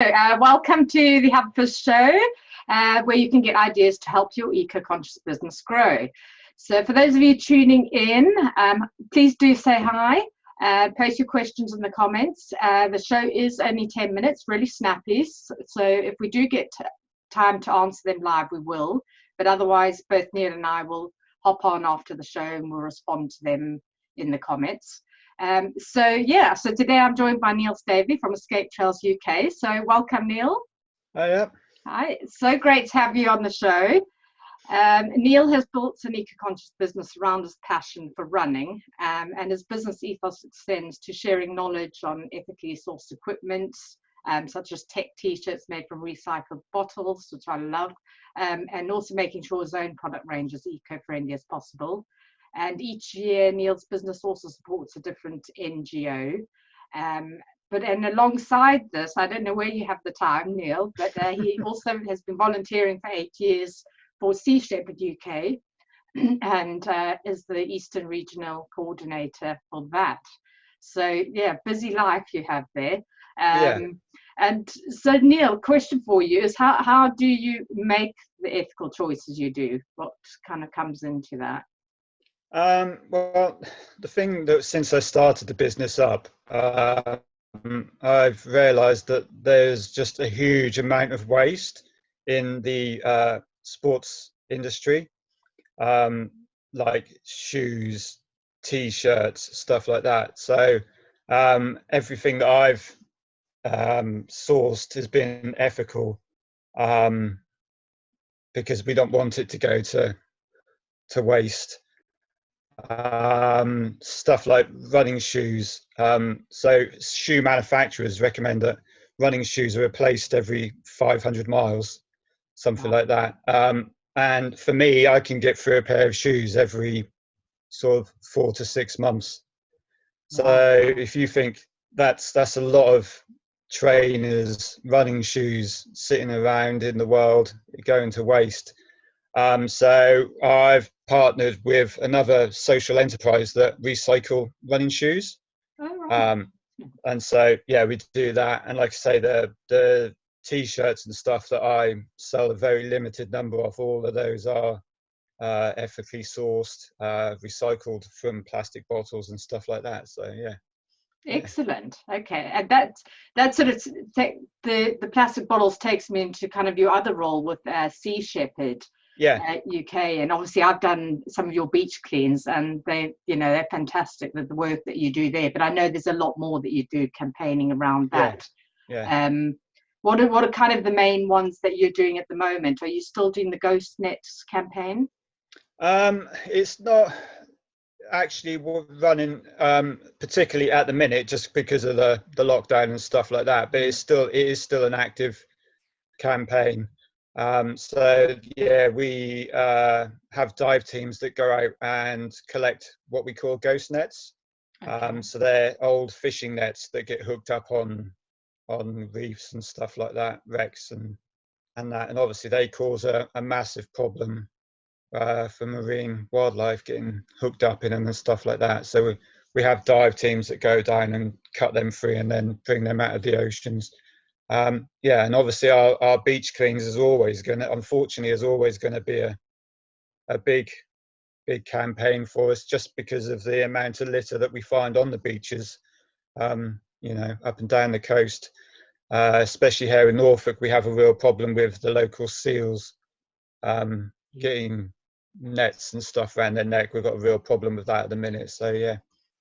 Welcome to the Hubfist Show, where you can get ideas to help your eco-conscious business grow. So for those of you tuning in, please do say hi, post your questions in the comments. The show is only 10 minutes, really snappy. So if we do get time to answer them live, we will. But otherwise, both Neil and I will hop on after the show and we'll respond to them in the comments. So today I'm joined by Neil Staveley from Escape Trails UK. So welcome, Neil. Hiya. Hi, it's so great to have you on the show. Neil has built an eco-conscious business around his passion for running, and his business ethos extends to sharing knowledge on ethically sourced equipment, such as tech t-shirts made from recycled bottles, which I love, and also making sure his own product range is eco-friendly as possible. And each year, Neil's business also supports a different NGO. But alongside this, I don't know where you have the time, Neil, but he also has been volunteering for 8 years for Sea Shepherd UK and is the Eastern Regional Coordinator for that. So, yeah, busy life you have there. And so, Neil, question for you is how do you make the ethical choices you do? What kind of comes into that? Well, the thing that since I started the business up, I've realised that there's just a huge amount of waste in the sports industry, like shoes, t-shirts, stuff like that. So everything that I've sourced has been ethical, because we don't want it to go to waste. Stuff like running shoes. So shoe manufacturers recommend that running shoes are replaced every 500 miles, something like that. And for me, I can get through a pair of shoes every sort of 4 to 6 months. So if you think that's a lot of trainers, running shoes sitting around in the world going to waste. So I've partnered with another social enterprise that recycle running shoes. And so, yeah, we do that. And like I say, the t-shirts and stuff that I sell, a very limited number of, all of those are ethically sourced, recycled from plastic bottles and stuff like that. So, yeah. Excellent. Okay, and that sort of the plastic bottles takes me into kind of your other role with Sea Shepherd. UK, and obviously I've done some of your beach cleans, and they're fantastic with the work that you do there. But I know there's a lot more that you do campaigning around that. What are kind of the main ones that you're doing at the moment? Are you still doing the Ghost Nets campaign? It's not actually running particularly at the minute, just because of the lockdown and stuff like that. But it is still an active campaign. So yeah, we have dive teams that go out and collect what we call ghost nets. So they're old fishing nets that get hooked up on reefs and stuff like that, wrecks and that, and obviously they cause a massive problem for marine wildlife getting hooked up in them and stuff like that. So we have dive teams that go down and cut them free and then bring them out of the oceans. And obviously our beach cleans is always going to be a big campaign for us, just because of the amount of litter that we find on the beaches, up and down the coast, especially here in Norfolk. We have a real problem with the local seals getting nets and stuff around their neck. We've got a real problem with that at the minute. So yeah.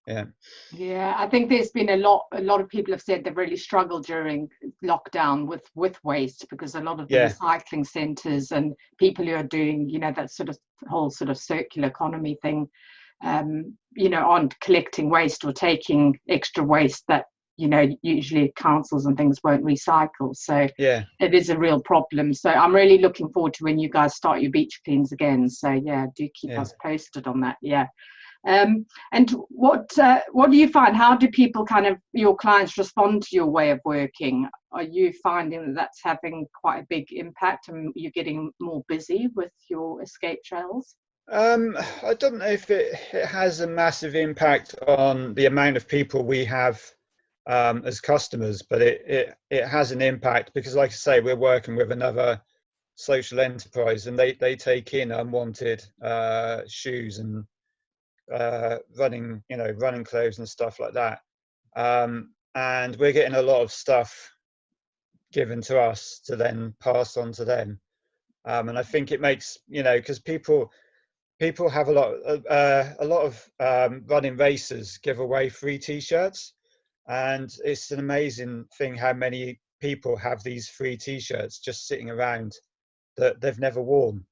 I think there's been a lot of people have said they've really struggled during lockdown with waste, because a lot of the recycling centres and people who are doing that sort of whole sort of circular economy thing aren't collecting waste or taking extra waste that usually councils and things won't recycle. So it is a real problem. So I'm really looking forward to when you guys start your beach cleans again. So do keep us posted on that. And what do you find? How do people your clients respond to your way of working? Are you finding that that's having quite a big impact and you're getting more busy with your escape trails? I don't know if it has a massive impact on the amount of people we have as customers, but it has an impact because, like I say, we're working with another social enterprise, and they take in unwanted shoes and running clothes and stuff like that, and we're getting a lot of stuff given to us to then pass on to them, and I think it makes, because people have a lot of running races give away free t-shirts, and it's an amazing thing how many people have these free t-shirts just sitting around that they've never worn.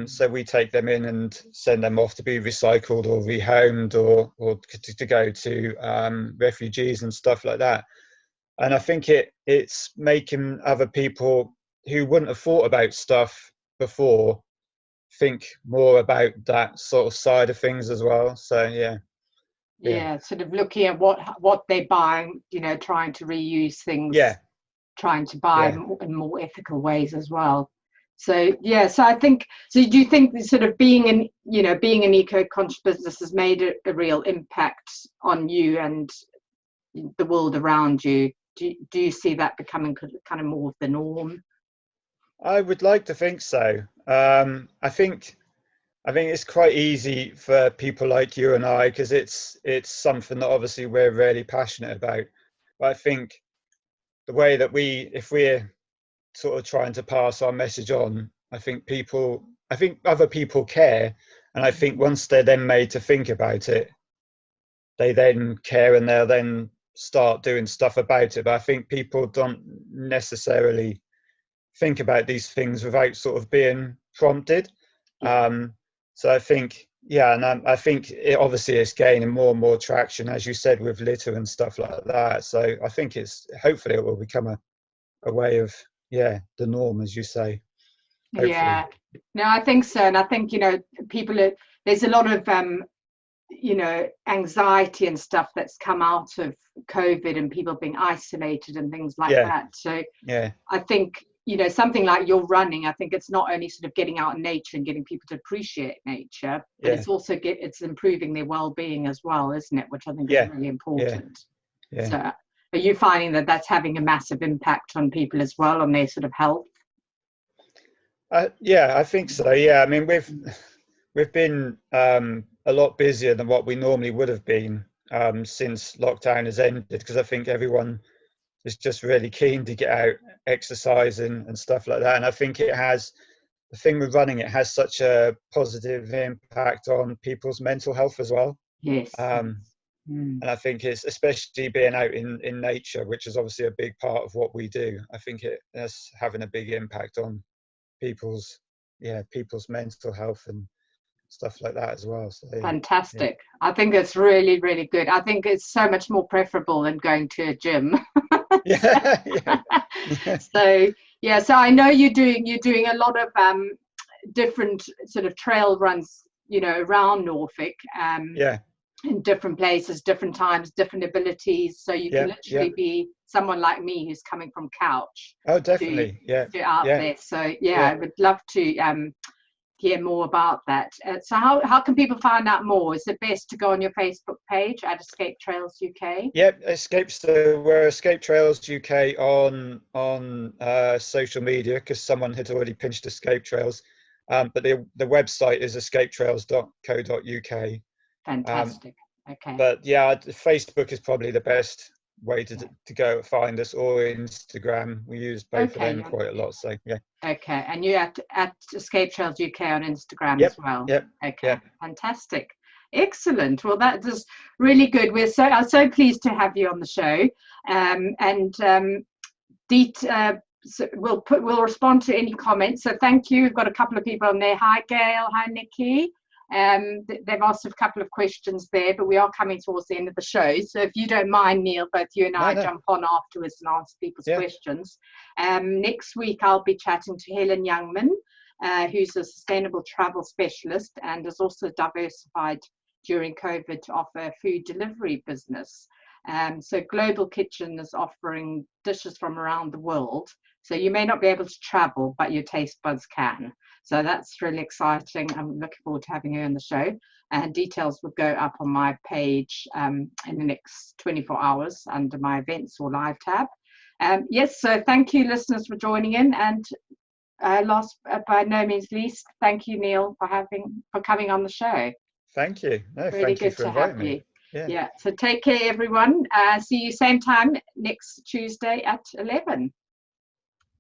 So we take them in and send them off to be recycled or rehomed, or to go to refugees and stuff like that. And I think it's making other people who wouldn't have thought about stuff before think more about that sort of side of things as well. So yeah, sort of looking at what they're buying, trying to reuse things, trying to buy in more ethical ways as well. So so I think, so do you think that sort of being an eco-conscious business has made a real impact on you and the world around you? Do you see that becoming kind of more of the norm? I would like to think so. I think it's quite easy for people like you and I, because it's something that obviously we're really passionate about. But I think the way that if we're sort of trying to pass our message on, I think other people care, and I think once they're then made to think about it, they then care, and they'll then start doing stuff about it. But I think people don't necessarily think about these things without sort of being prompted. So I think, and I think obviously it's gaining more and more traction, as you said, with litter and stuff like that. So I think hopefully it will become a way of the norm, as you say. Hopefully. Yeah, no, I think so. And I think, there's a lot of anxiety and stuff that's come out of COVID, and people being isolated and things like that. So I think, something like you're running, I think it's not only sort of getting out in nature and getting people to appreciate nature, but it's also it's improving their well-being as well, isn't it? Which I think is really important. So are you finding that that's having a massive impact on people as well, on their sort of health? I think so. I mean, we've been a lot busier than what we normally would have been since lockdown has ended, because I think everyone is just really keen to get out exercising and stuff like that. And I think the thing with running, it has such a positive impact on people's mental health as well. Yes. And I think it's especially being out in nature, which is obviously a big part of what we do. I think it's having a big impact on people's mental health and stuff like that as well. So, fantastic. I think it's really, really good. I think it's so much more preferable than going to a gym. So I know you're doing a lot of different sort of trail runs, around Norfolk, in different places, different times, different abilities. So you can literally be someone like me who's coming from couch. Oh, definitely. To out there. So I would love to hear more about that. So how can people find out more? Is it best to go on your Facebook page at Escape Trails UK? We're Escape Trails UK on social media, because someone had already pinched Escape Trails, but the website is escapetrails.co.uk. Fantastic. Okay. But Facebook is probably the best way to go find us, or Instagram. We use both of them quite a lot. So Okay, and you're at Escape Trails UK on Instagram as well. Okay. Fantastic. Excellent. Well, that is really good. I'm so pleased to have you on the show. We'll respond to any comments. So thank you. We've got a couple of people on there. Hi, Gail. Hi, Nikki. They've asked a couple of questions there, but we are coming towards the end of the show. So if you don't mind, Neil, both you and I jump on afterwards and answer people's questions. Next week, I'll be chatting to Helen Youngman, who's a sustainable travel specialist and has also diversified during COVID to offer a food delivery business. So Global Kitchen is offering dishes from around the world. So you may not be able to travel, but your taste buds can. So that's really exciting. I'm looking forward to having her on the show. And details will go up on my page in the next 24 hours under my events or live tab. Yes, so thank you, listeners, for joining in. And last by no means least, thank you, Neil, for coming on the show. Thank you. No, Really thank you good for to inviting have you. me. Yeah. Yeah. So take care, everyone. See you same time next Tuesday at 11.